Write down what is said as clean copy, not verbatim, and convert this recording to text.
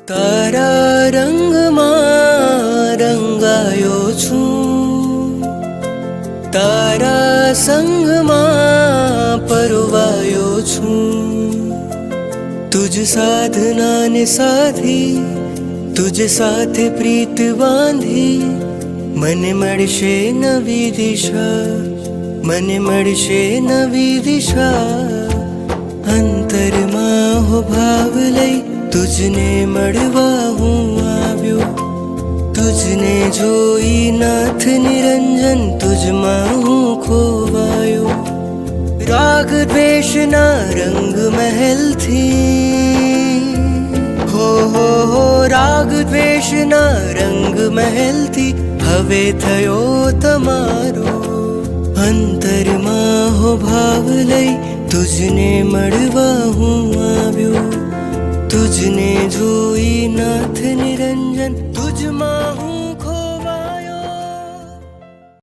તારા રંગમાં રંગાયો છું, તારા સંગમાં પરવાયો છું. તુજ સાધના ને સાથી, તુજ સાથે પ્રીત બાંધી, મને મળશે નવી દિશા, મને મળશે નવી દિશા. અંતરમાં હો ભાવ લઈ તુજને મળવા હું આવ્યો, તુજને જોઈ નાથ નિરંજન તુજમાં હું ખોવાયો. રાગ દ્વેષના રંગ મહેલથી, હો રાગ દ્વેષના રંગ મહેલથી હવે થયો તમારો. અંતરમાં હો ભાવ લઈ તુજને મળવા હું આવ્યો, તુજને જોઈ નાથ નિરંજન તુજમાં હું